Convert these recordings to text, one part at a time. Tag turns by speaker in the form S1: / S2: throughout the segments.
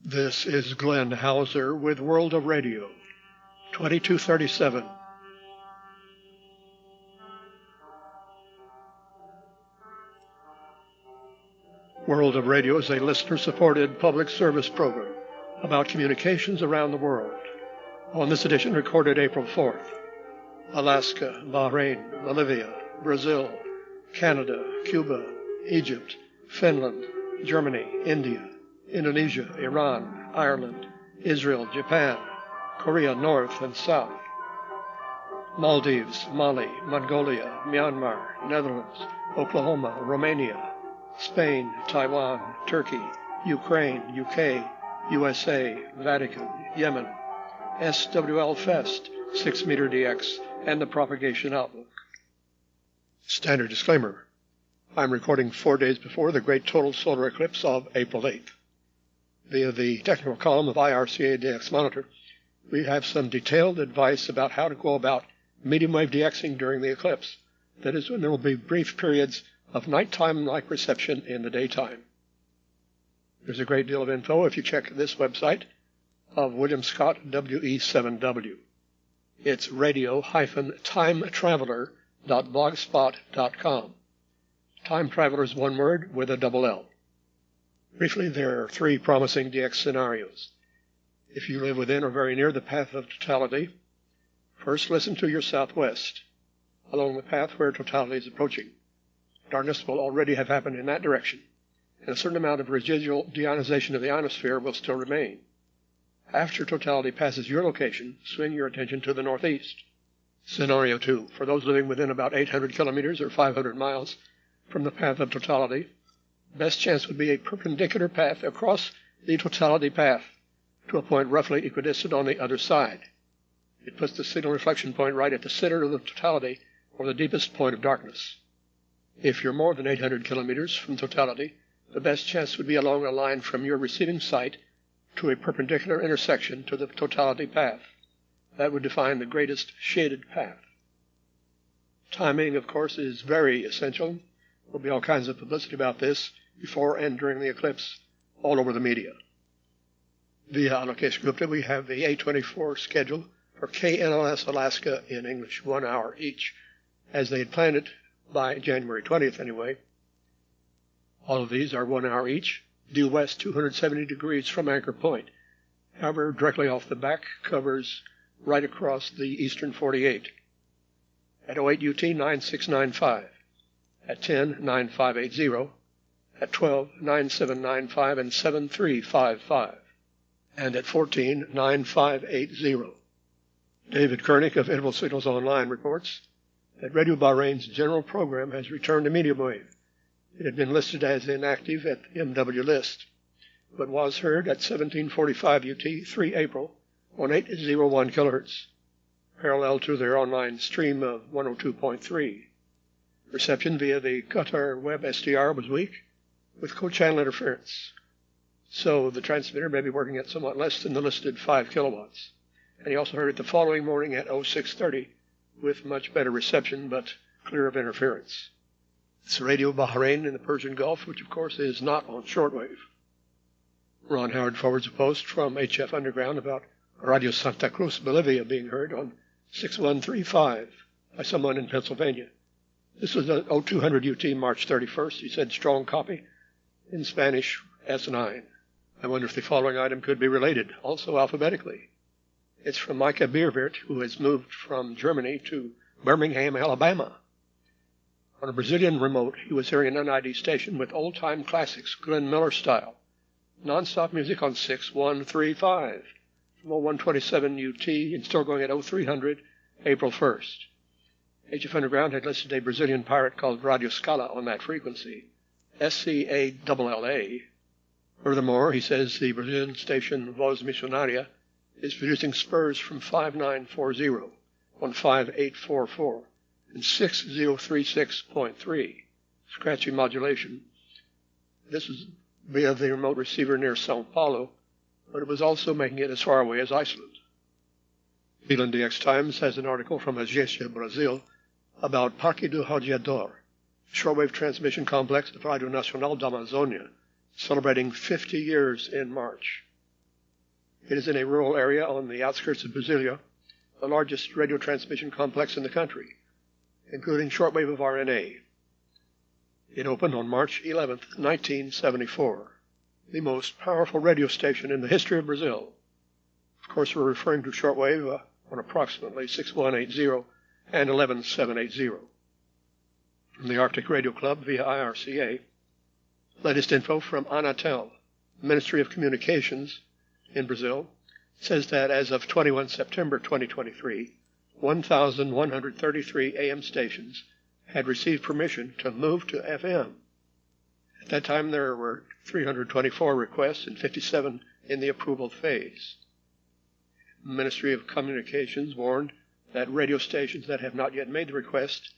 S1: This is Glenn Hauser with World of Radio, 2237. World of Radio is a listener-supported public service program about communications around the world. On this edition, recorded April 4th, Alaska, Bahrain, Bolivia, Brazil, Canada, Cuba, Egypt, Finland, Germany, India, Indonesia, Iran, Ireland, Israel, Japan, Korea North and South, Maldives, Mali, Mongolia, Myanmar, Netherlands, Oklahoma, Romania, Spain, Taiwan, Turkey, Ukraine, UK, USA, Vatican, Yemen, SWL Fest, 6-meter DX, and the propagation outlook. Standard disclaimer. I'm recording 4 days before the great total solar eclipse of April 8th. Via the technical column of IRCA DX Monitor, we have some detailed advice about how to go about medium wave DXing during the eclipse. That is, when there will be brief periods of nighttime-like reception in the daytime. There's a great deal of info if you check this website of William Scott WE7W. It's radio-timetraveler.blogspot.com. Time Traveler is one word with a double L. Briefly, there are 3 promising DX scenarios. If you live within or very near the path of totality, first listen to your southwest, along the path where totality is approaching. Darkness will already have happened in that direction, and a certain amount of residual deionization of the ionosphere will still remain. After totality passes your location, swing your attention to the northeast. Scenario 2. For those living within about 800 kilometers or 500 miles from the path of totality, best chance would be a perpendicular path across the totality path to a point roughly equidistant on the other side. It puts the signal reflection point right at the center of the totality, or the deepest point of darkness. If you're more than 800 kilometers from totality, the best chance would be along a line from your receiving site to a perpendicular intersection to the totality path. That would define the greatest shaded path. Timing, of course, is very essential. There'll be all kinds of publicity about this before and during the eclipse all over the media. Via Alokesh Gupta, we have the A24 schedule for KNLS Alaska in English, 1 hour each, as they had planned it by January 20th anyway. All of these are 1 hour each, due west 270 degrees from Anchor Point. However, directly off the back covers right across the eastern 48. At 08 UT 9695, at 10 9580, at 12 9795 and 7355, and at 14 9580. David Koenig of Interval Signals Online reports that Radio Bahrain's general program has returned to medium wave. It had been listed as inactive at the MW list, but was heard at 1745 UT 3 April on 801 kHz, parallel to their online stream of 102.3. Reception via the Qatar Web SDR was weak, with co-channel interference, so the transmitter may be working at somewhat less than the listed 5 kilowatts. And he also heard it the following morning at 0630 with much better reception, but clear of interference. It's Radio Bahrain in the Persian Gulf, which of course is not on shortwave. Ron Howard forwards a post from HF Underground about Radio Santa Cruz, Bolivia, being heard on 6135 by someone in Pennsylvania. This was at 0200 UT March 31st. He said strong copy in Spanish S9. I wonder if the following item could be related, also alphabetically. It's from Micah Bierwirt, who has moved from Germany to Birmingham, Alabama. On a Brazilian remote, he was hearing an NID station with old-time classics, Glenn Miller style. Non-stop music on 6135 from 0127 UT and still going at 0300 April 1st. HF Underground had listed a Brazilian pirate called Radio Scala on that frequency, SCALLA. Furthermore, he says the Brazilian station Voz Missionaria is producing spurs from 5940 on 5844 and 6036.3, scratchy modulation. This is via the remote receiver near Sao Paulo, but it was also making it as far away as Iceland. Milan DX Times has an article from Agência Brasil about Parque do Radiador, shortwave transmission complex of Radio Nacional da Amazônia, celebrating 50 years in March. It is in a rural area on the outskirts of Brasilia, the largest radio transmission complex in the country, including shortwave of RNA. It opened on March 11, 1974, the most powerful radio station in the history of Brazil. Of course, we're referring to shortwave on approximately 6180 and 11780. From the Arctic Radio Club via IRCA, latest info from Anatel, Ministry of Communications in Brazil, says that as of 21 September 2023, 1,133 AM stations had received permission to move to FM. At that time, there were 324 requests and 57 in the approval phase. The Ministry of Communications warned that radio stations that have not yet made the request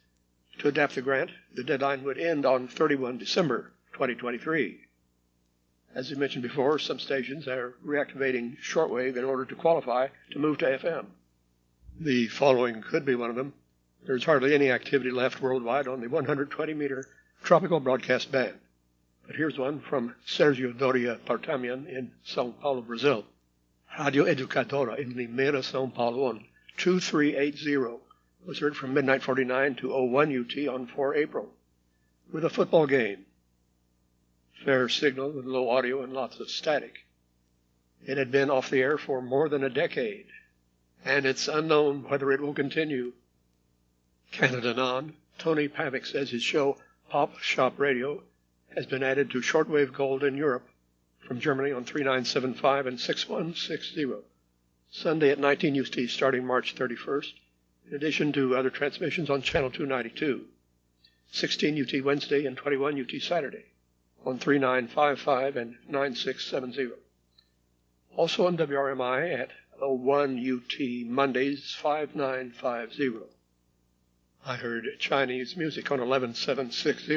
S1: to adapt the grant, the deadline would end on 31 December 2023. As we mentioned before, some stations are reactivating shortwave in order to qualify to move to FM. The following could be one of them. There's hardly any activity left worldwide on the 120-meter tropical broadcast band. But here's one from Sergio Doria Partamian in São Paulo, Brazil. Radio Educadora in Limeira, São Paulo on 2380 was heard from midnight 49 to 01 UT on 4 April with a football game. Fair signal with low audio and lots of static. It had been off the air for more than a decade, and it's unknown whether it will continue. Canada Non, Tony Pavick says his show Pop Shop Radio has been added to shortwave gold in Europe from Germany on 3975 and 6160, Sunday at 19 UT starting March 31st, in addition to other transmissions on Channel 292, 16 UT Wednesday and 21 UT Saturday on 3955 and 9670. Also on WRMI at 01 UT Mondays 5950. I heard Chinese music on 11760,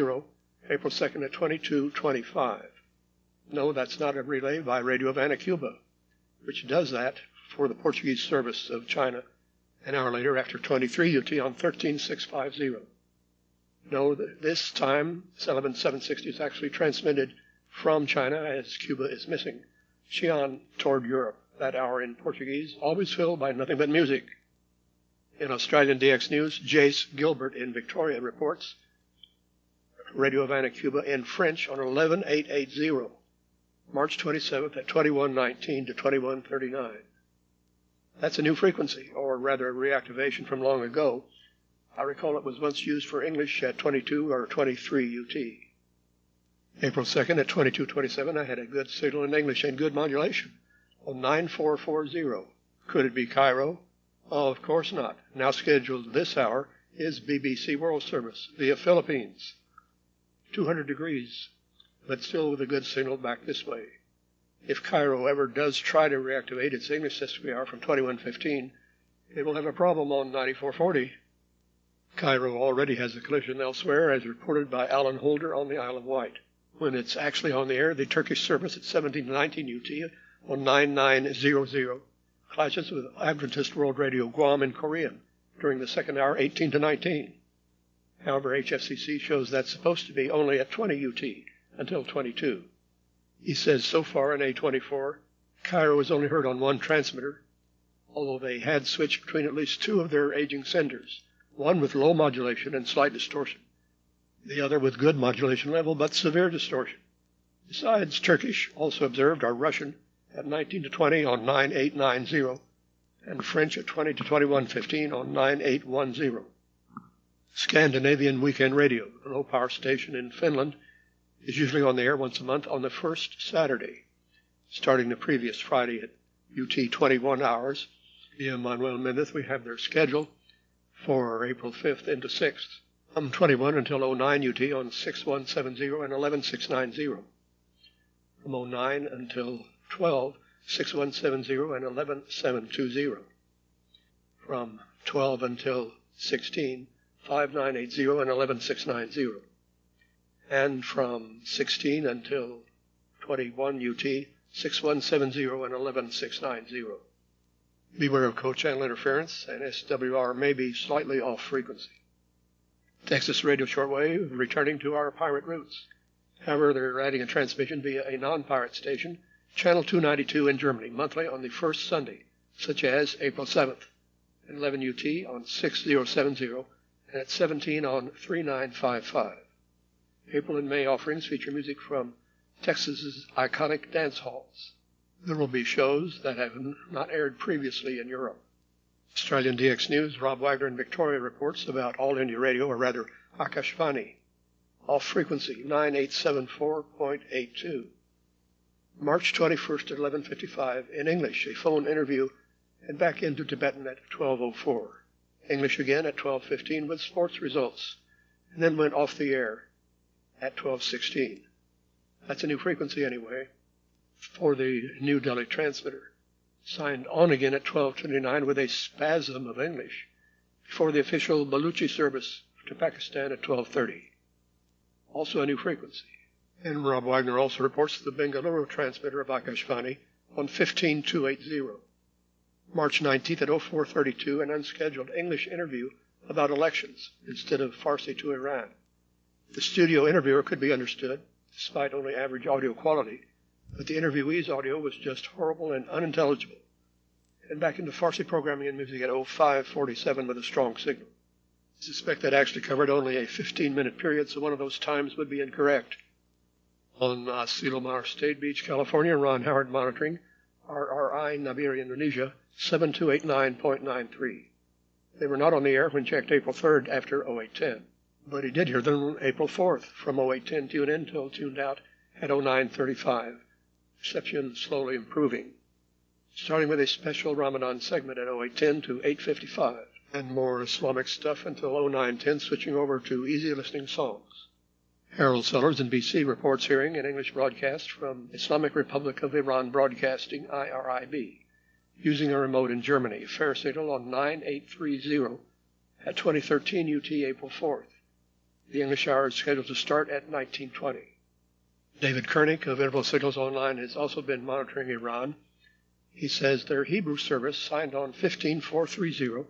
S1: April 2nd at 2225. No, that's not a relay by Radio Havana, Cuba, which does that for the Portuguese service of China an hour later after 23 UT on 13650. No, this time 11760 is actually transmitted from China as Cuba is missing. Xi'an toward Europe, that hour in Portuguese, always filled by nothing but music. In Australian DX News, Jace Gilbert in Victoria reports Radio Havana, Cuba in French on 11880, March 27th at 2119 to 2139. That's a new frequency, or rather a reactivation from long ago. I recall it was once used for English at 22 or 23 UT. April 2nd at 2227, I had a good signal in English and good modulation on 9440. Could it be Cairo? Oh, of course not. Now scheduled this hour is BBC World Service via Philippines. 200 degrees, but still with a good signal back this way. If Cairo ever does try to reactivate its English SVR from 2115, it will have a problem on 9440. Cairo already has a collision elsewhere, as reported by Alan Holder on the Isle of Wight. When it's actually on the air, the Turkish service at 1719 UT on 9900 clashes with Adventist World Radio Guam in Korean during the second hour, 18 to 19. However, HFCC shows that's supposed to be only at 20 UT until 22. He says so far in A24, Cairo is only heard on one transmitter, although they had switched between at least two of their aging senders, one with low modulation and slight distortion, the other with good modulation level but severe distortion. Besides Turkish, also observed are Russian at 19 to 20 on 9890 and French at 20 to 2115 on 9810. Scandinavian Weekend Radio, a low-power station in Finland, is usually on the air once a month on the first Saturday, starting the previous Friday at UT 21 hours. Via Manuel Mendez, we have their schedule for April 5th into 6th, from 21 until 09 UT on 6170 and 11690. From 09 until 12, 6170 and 11720. From 12 until 16, 5980 and 11690. And from 16 until 21 UT, 6170 and 11690. Beware of co-channel interference, and SWR may be slightly off frequency. Texas Radio Shortwave returning to our pirate roots. However, they're adding a transmission via a non-pirate station, Channel 292 in Germany, monthly on the first Sunday, such as April 7th, at 11 UT on 6070, and at 17 on 3955. April and May offerings feature music from Texas's iconic dance halls. There will be shows that have not aired previously in Europe. Australian DX News, Rob Wagner in Victoria reports about All India Radio, or rather Akashvani, off frequency 9874.82. March 21st at 11:55 in English, a phone interview, and back into Tibetan at 12:04. English again at 12:15 with sports results, and then went off the air at 12:16. That's a new frequency anyway for the New Delhi transmitter. Signed on again at 12:29 with a spasm of English before the official Baluchi service to Pakistan at 12:30. Also a new frequency. And Rob Wagner also reports the Bengaluru transmitter of Akashvani on 15280. March 19th at 0432, an unscheduled English interview about elections instead of Farsi to Iran. The studio interviewer could be understood, despite only average audio quality, but the interviewee's audio was just horrible and unintelligible. And back into Farsi programming and music at 0547 with a strong signal. I suspect that actually covered only a 15-minute period, so one of those times would be incorrect. On Silomar State Beach, California, Ron Howard monitoring RRI Nabiri, Indonesia, 7289.93. They were not on the air when checked April 3rd after 0810, but he did hear them on April 4th from 0810 tune in till tuned out at 0935. Reception slowly improving. Starting with a special Ramadan segment at 0810 to 8:55, and more Islamic stuff until 0910, switching over to easy listening songs. Harold Sellers in BC reports hearing an English broadcast from Islamic Republic of Iran Broadcasting, IRIB, using a remote in Germany, fair signal on 9830 at 2013 UT April 4th. The English hour is scheduled to start at 1920. David Koenig of Interval Signals Online has also been monitoring Iran. He says their Hebrew service signed on 15430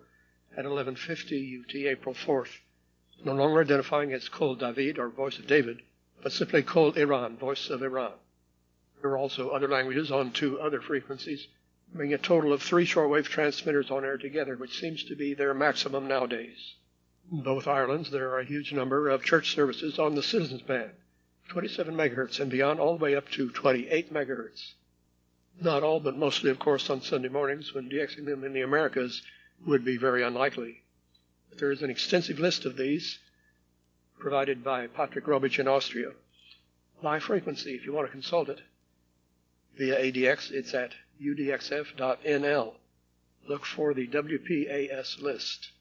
S1: at 1150 UT April 4th, no longer identifying as Kol David, or Voice of David, but simply Kol Iran, Voice of Iran. There are also other languages on 2 other frequencies, bringing a total of 3 shortwave transmitters on air together, which seems to be their maximum nowadays. In both Irelands, there are a huge number of church services on the Citizens Band, 27 megahertz and beyond, all the way up to 28 megahertz. Not all, but mostly, of course, on Sunday mornings, when DXing them in the Americas would be very unlikely. But there is an extensive list of these provided by Patrick Robich in Austria. Live frequency, if you want to consult it. Via ADX, it's at udxf.nl. Look for the WPAS list.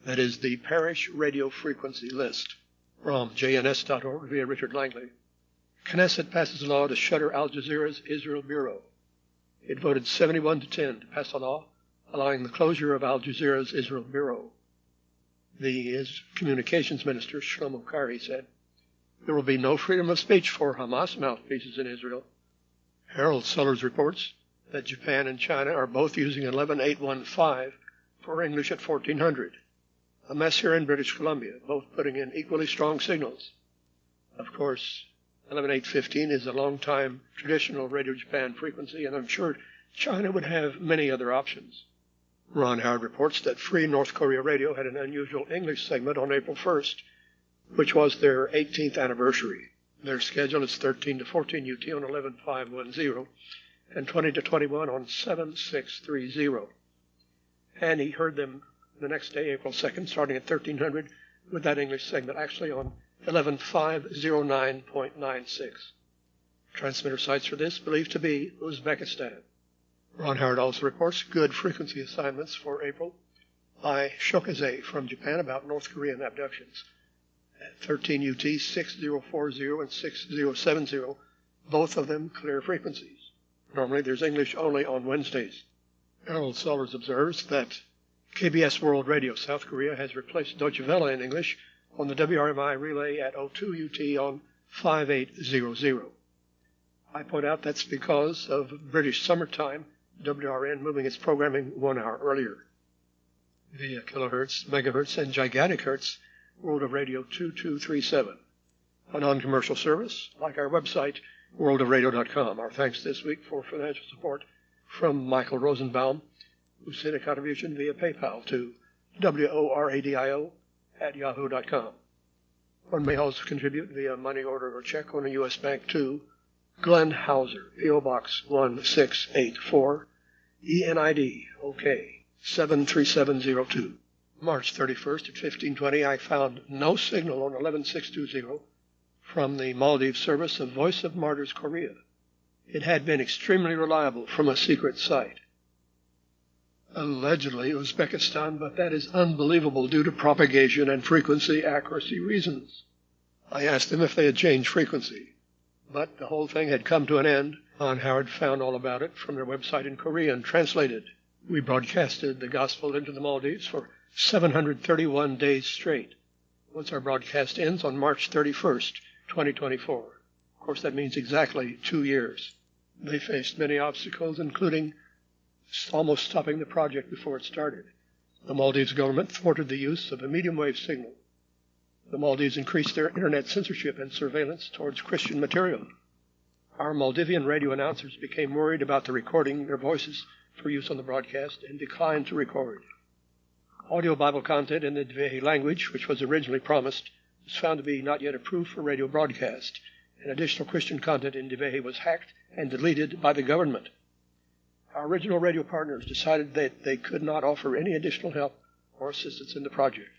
S1: That is the Parish Radio Frequency List. From jns.org via Richard Langley. Knesset passes a law to shutter Al Jazeera's Israel Bureau. It voted 71 to 10 to pass a law allowing the closure of Al Jazeera's Israel Bureau. The communications minister, Shlomo Kari, said, "There will be no freedom of speech for Hamas mouthpieces in Israel." Harold Sellers reports that Japan and China are both using 11815 for English at 1400. A mess here in British Columbia, both putting in equally strong signals. Of course, 11815 is a long-time traditional Radio Japan frequency, and I'm sure China would have many other options. Ron Howard reports that Free North Korea Radio had an unusual English segment on April 1st, which was their 18th anniversary. Their schedule is 13 to 14 UT on 11510 and 20 to 21 on 7630. And he heard them the next day, April 2nd, starting at 1300 with that English segment, actually on 11509.96. Transmitter sites for this believed to be Uzbekistan. Ron Howard also reports good frequency assignments for April by Shokaze from Japan about North Korean abductions. At 13 UT, 6040 and 6070, both of them clear frequencies. Normally there's English only on Wednesdays. Harold Sellers observes that KBS World Radio South Korea has replaced Deutsche Welle in English on the WRMI relay at 02 UT on 5800. I point out that's because of British summertime, WRN moving its programming 1 hour earlier. Via kilohertz, megahertz, and gigantic hertz, World of Radio 2237. A non-commercial service, like our website, worldofradio.com. Our thanks this week for financial support from Michael Rosenbaum, who sent a contribution via PayPal to WORADIO@yahoo.com. One may also contribute via money order or check on a U.S. bank to Glenn Hauser, P.O. Box 1684, ENID, OK, 73702. March 31st at 1520, I found no signal on 11620 from the Maldives service of Voice of Martyrs Korea. It had been extremely reliable from a secret site. Allegedly Uzbekistan, but that is unbelievable due to propagation and frequency accuracy reasons. I asked them if they had changed frequency, but the whole thing had come to an end. Ron Howard found all about it from their website in Korean, translated. We broadcasted the gospel into the Maldives for 731 days straight. Once our broadcast ends on March 31st, 2024. Of course, that means exactly 2 years. They faced many obstacles, including almost stopping the project before it started. The Maldives government thwarted the use of a medium-wave signal. The Maldives increased their internet censorship and surveillance towards Christian material. Our Maldivian radio announcers became worried about the recording their voices for use on the broadcast and declined to record. Audio Bible content in the Dhivehi language, which was originally promised, was found to be not yet approved for radio broadcast, and additional Christian content in Dhivehi was hacked and deleted by the government. Our original radio partners decided that they could not offer any additional help or assistance in the project.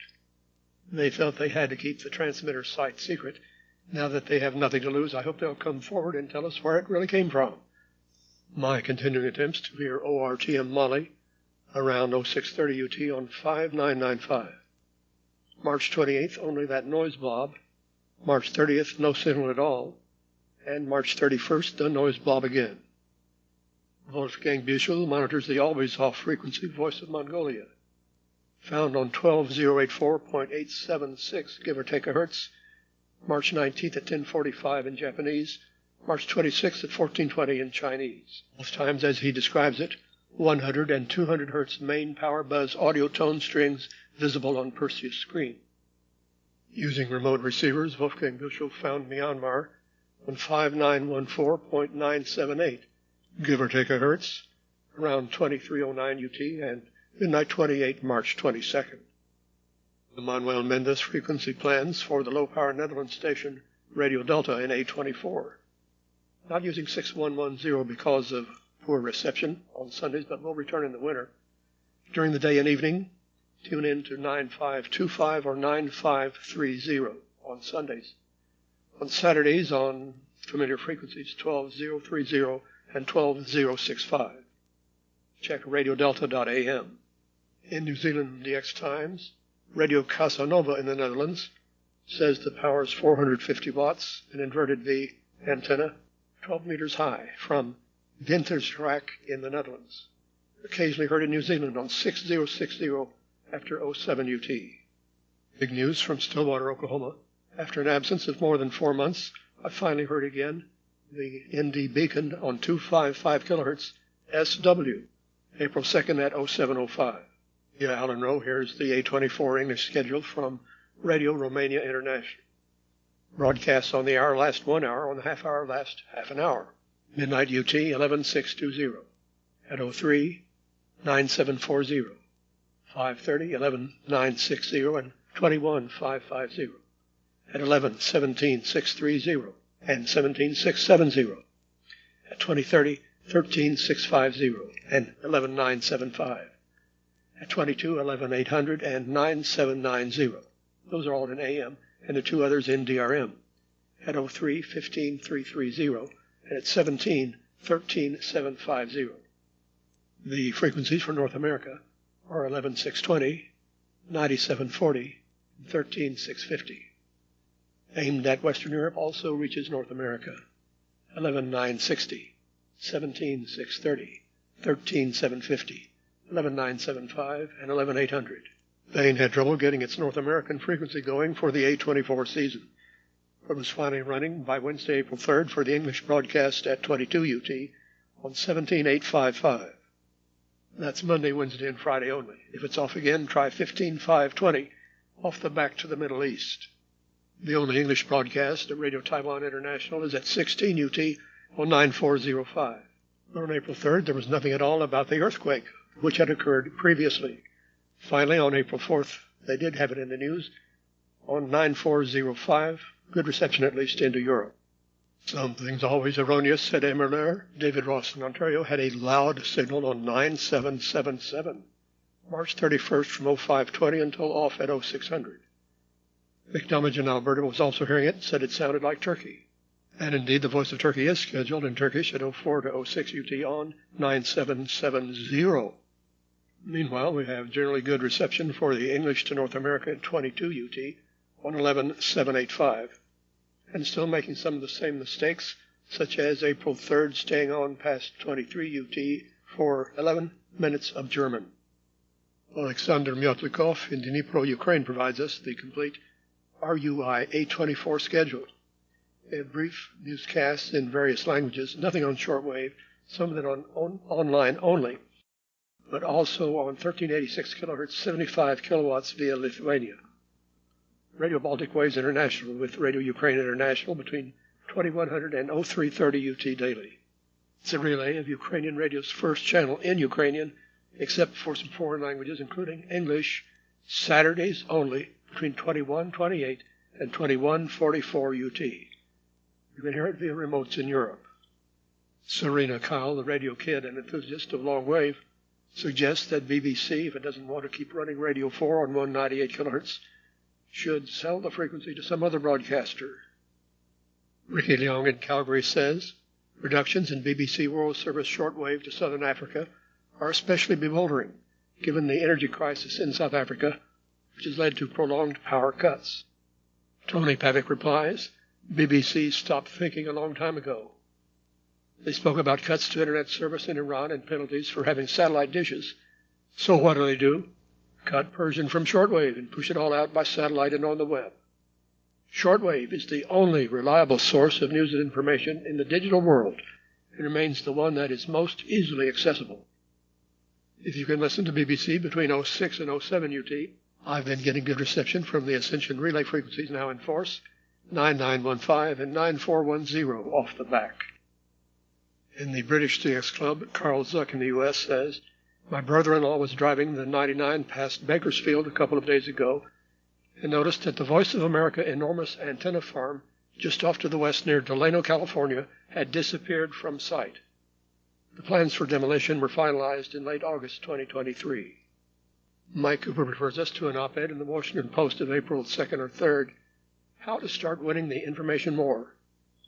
S1: They felt they had to keep the transmitter site secret. Now that they have nothing to lose, I hope they'll come forward and tell us where it really came from. My continuing attempts to hear ORTM Mali around 0630 UT on 5995. March 28th, only that noise blob. March 30th, no signal at all. And March 31st, the noise blob again. Wolfgang Büchel monitors the always-off frequency Voice of Mongolia, found on 12084.876, give or take a hertz, March 19th at 1045 in Japanese, March 26th at 1420 in Chinese. Both times, as he describes it, 100 and 200 hertz main power buzz audio tone strings visible on Perseus screen. Using remote receivers, Wolfgang Büchel found Myanmar on 5914.978, give or take a hertz, around 2309 UT and midnight 28 March 22nd. The Manuel Mendes frequency plans for the low-power Netherlands station Radio Delta in A24. Not using 6110 because of poor reception on Sundays, but will return in the winter. During the day and evening, tune in to 9525 or 9530 on Sundays. On Saturdays on familiar frequencies 12030 and 12065. Check radiodelta.am. In New Zealand DX Times, Radio Casanova in the Netherlands says the power is 450 watts, an inverted V antenna, 12 meters high, from Winterswijk in the Netherlands. Occasionally heard in New Zealand on 6060 after 07 UT. Big news from Stillwater, Oklahoma. After an absence of more than 4 months, I finally heard again the ND beacon on 255 kilohertz SW, April 2nd at 0705. Yeah, Alan Rowe, here's the A24 English schedule from Radio Romania International. Broadcasts on the hour last 1 hour, on the half hour last half an hour. Midnight UT 11620. At 03, 9740. 530, 11960, and 21550. At 11, 17630, and 17670. At 2030, 13650, and 11975. At 22, 11800, and 9790. Those are all in AM, and the two others in DRM. At 03, 15330, and at 17, 13750. The frequencies for North America are 11620, 9740, and 13650. Aimed at Western Europe also reaches North America. 11960, 17630, 13750, 11975, and 11800. Bain had trouble getting its North American frequency going for the A24 season. It was finally running by Wednesday, April 3rd for the English broadcast at 22 UT on 17855. That's Monday, Wednesday, and Friday only. If it's off again, try 15520 off the back to the Middle East. The only English broadcast at Radio Taiwan International is at 16 UT on 9405. On April 3rd, there was nothing at all about the earthquake, which had occurred previously. Finally, on April 4th, they did have it in the news on 9405, good reception at least into Europe. Something's always erroneous, said Emerler. David Ross in Ontario had a loud signal on 9777, March 31st from 0520 until off at 0600. McDommage in Alberta was also hearing it and said it sounded like Turkey. And indeed, the Voice of Turkey is scheduled in Turkish at 04 to 06 UT on 9770. Meanwhile, we have generally good reception for the English to North America at 22 UT on 11785. And still making some of the same mistakes, such as April 3rd staying on past 23 UT for 11 minutes of German. Alexander Myotlikov in Dnipro, Ukraine provides us the complete RUI 824 schedule. A brief newscast in various languages, nothing on shortwave, some of it on online only, but also on 1386 kilohertz, 75 kilowatts via Lithuania. Radio Baltic Waves International with Radio Ukraine International between 2100 and 0330 UT daily. It's a relay of Ukrainian radio's first channel in Ukrainian, except for some foreign languages, including English, Saturdays only between 2128 and 2144 UT. You can hear it via remotes in Europe. Serena Kyle, the radio kid and enthusiast of long wave, suggests that BBC, if it doesn't want to keep running Radio 4 on 198 kilohertz, should sell the frequency to some other broadcaster. Ricky Leong in Calgary says, reductions in BBC World Service shortwave to Southern Africa are especially bewildering, given the energy crisis in South Africa, which has led to prolonged power cuts. Tony Pavick replies, BBC stopped thinking a long time ago. They spoke about cuts to internet service in Iran and penalties for having satellite dishes. So what do? Cut Persian from shortwave and push it all out by satellite and on the web. Shortwave is the only reliable source of news and information in the digital world and remains the one that is most easily accessible. If you can listen to BBC between 06 and 07 UT, I've been getting good reception from the Ascension relay frequencies now in force, 9915 and 9410 off the back. In the British DX Club, Carl Zuck in the U.S. says, my brother-in-law was driving the 99 past Bakersfield a couple of days ago and noticed that the Voice of America enormous antenna farm just off to the west near Delano, California, had disappeared from sight. The plans for demolition were finalized in late August 2023. Mike Cooper refers us to an op-ed in the Washington Post of April 2nd or 3rd, How to Start Winning the Information War.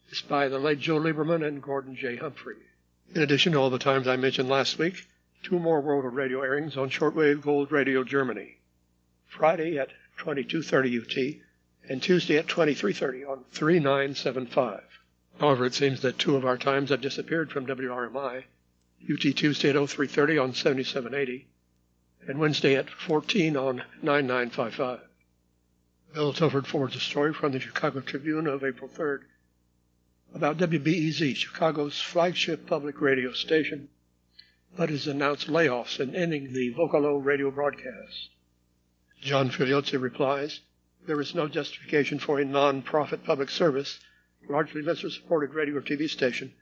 S1: It's by the late Joe Lieberman and Gordon J. Humphrey. In addition to all the times I mentioned last week, 2 more World of Radio airings on Shortwave Gold Radio Germany. Friday at 2230 UT and Tuesday at 2330 on 3975. However, it seems that 2 of our times have disappeared from WRMI, UT Tuesday at 0330 on 7780 and Wednesday at 14 on 9955. Bill Toford forwards a story from the Chicago Tribune of April 3rd about WBEZ, Chicago's flagship public radio station, but has announced layoffs and ending the Vocalo radio broadcast. John Filiozzi replies, there is no justification for a non-profit public service, largely listener-supported radio or TV station,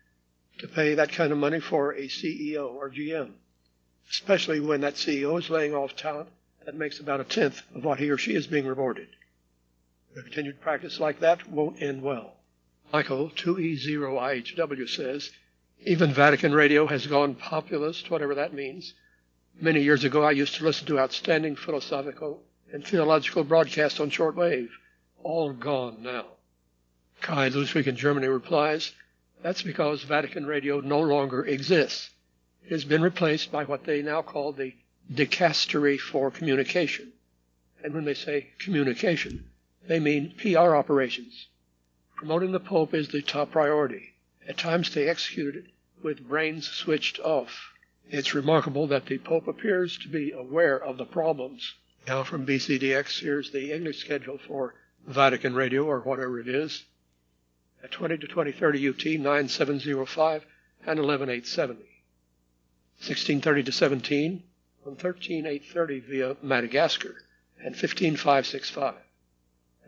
S1: to pay that kind of money for a CEO or GM, especially when that CEO is laying off talent that makes about 1/10 of what he or she is being rewarded. A continued practice like that won't end well. Michael, 2E0IHW, says, even Vatican Radio has gone populist, whatever that means. Many years ago, I used to listen to outstanding philosophical and theological broadcasts on shortwave. All gone now. Kai Luswig in Germany replies, that's because Vatican Radio no longer exists. It has been replaced by what they now call the Dicastery for Communication. And when they say communication, they mean PR operations. Promoting the Pope is the top priority. At times they execute it with brains switched off. It's remarkable that the Pope appears to be aware of the problems. Now from BCDX, here's the English schedule for Vatican Radio, or whatever it is, at 20 to 2030 UT, 9705 and 11870. 1630 to 17 on 13830 via Madagascar and 15565.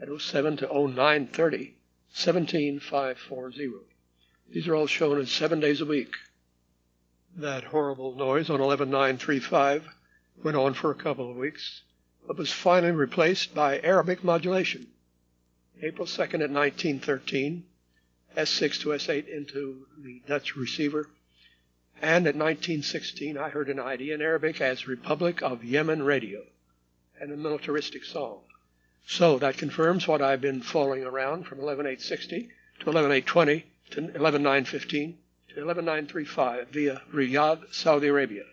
S1: at 07 to 0930, 17540. These are all shown as 7 days a week. That horrible noise on 11935 went on for a couple of weeks, but was finally replaced by Arabic modulation. April 2nd at 1913, S6 to S8 into the Dutch receiver, and at 1916 I heard an ID in Arabic as Republic of Yemen Radio, and a militaristic song. So that confirms what I've been following around from 11860 to 11820 to 11915 to 11935 via Riyadh, Saudi Arabia.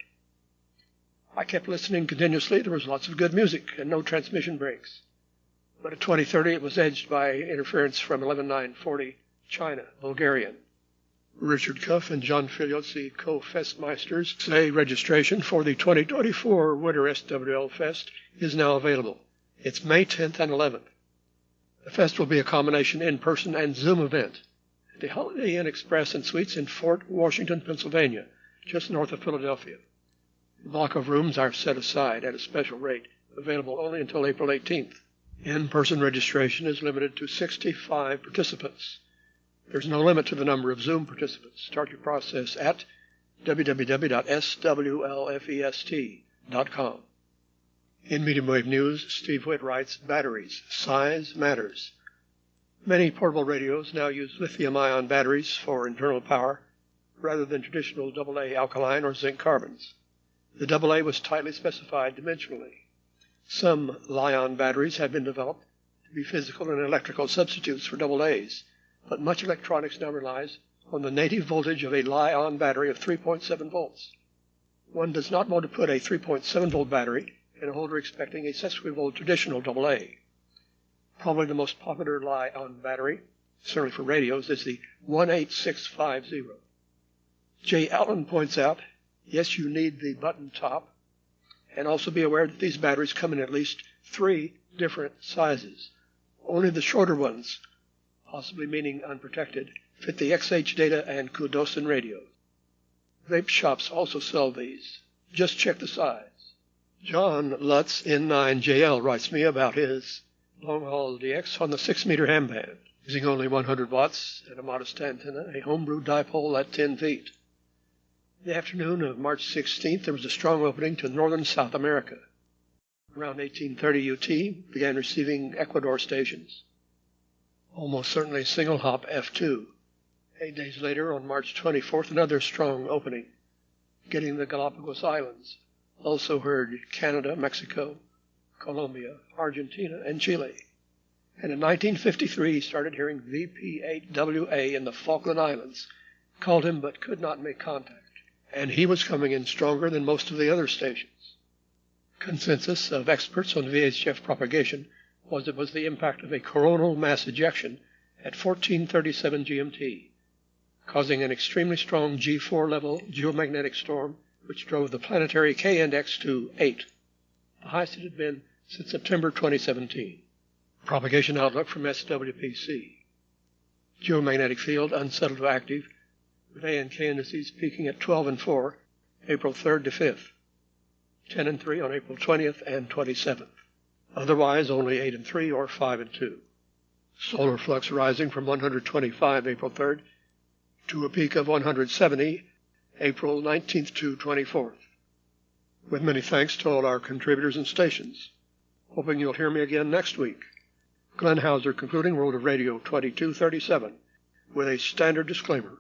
S1: I kept listening continuously. There was lots of good music and no transmission breaks. But at 2030 it was edged by interference from 11940 China, Bulgarian. Richard Cuff and John Filiozzi, co-festmeisters, say registration for the 2024 Winter SWL Fest is now available. It's May 10th and 11th. The fest will be a combination in-person and Zoom event at the Holiday Inn Express and Suites in Fort Washington, Pennsylvania, just north of Philadelphia. The block of rooms are set aside at a special rate, available only until April 18th. In-person registration is limited to 65 participants. There's no limit to the number of Zoom participants. Start your process at www.swlfest.com. In medium wave news, Steve Witt writes, batteries, size matters. Many portable radios now use lithium-ion batteries for internal power rather than traditional AA alkaline or zinc carbons. The AA was tightly specified dimensionally. Some Li-ion batteries have been developed to be physical and electrical substitutes for AA's, but much electronics now relies on the native voltage of a Li-ion battery of 3.7 volts. One does not want to put a 3.7 volt battery in a holder expecting a sesquivolt traditional AA. Probably the most popular Li-ion battery, certainly for radios, is the 18650. Jay Allen points out, yes, you need the button top, and also be aware that these batteries come in at least 3 different sizes. Only the shorter ones, possibly meaning unprotected, fit the XH Data and Kudosin radios. Vape shops also sell these. Just check the size. John Lutz N9JL writes me about his long-haul DX on the 6-meter ham band, using only 100 watts and a modest antenna, a homebrew dipole at 10 feet. The afternoon of March 16th, there was a strong opening to northern South America. Around 1830 UT began receiving Ecuador stations. Almost certainly single hop F2. 8 days later, on March 24th, another strong opening, getting the Galapagos Islands. Also heard Canada, Mexico, Colombia, Argentina, and Chile. And in 1953, he started hearing VP8WA in the Falkland Islands. Called him but could not make contact. And he was coming in stronger than most of the other stations. Consensus of experts on VHF propagation was it was the impact of a coronal mass ejection at 1437 GMT, causing an extremely strong G4 level geomagnetic storm which drove the planetary K-index to 8, the highest it had been since September 2017. Propagation outlook from SWPC. Geomagnetic field unsettled to active, with A and K indices peaking at 12 and 4, April 3rd to 5th, 10 and 3 on April 20th and 27th. Otherwise, only 8 and 3 or 5 and 2. Solar flux rising from 125 April 3rd to a peak of 170 April 19th to 24th. With many thanks to all our contributors and stations. Hoping you'll hear me again next week. Glenn Hauser concluding World of Radio 2237 with a standard disclaimer.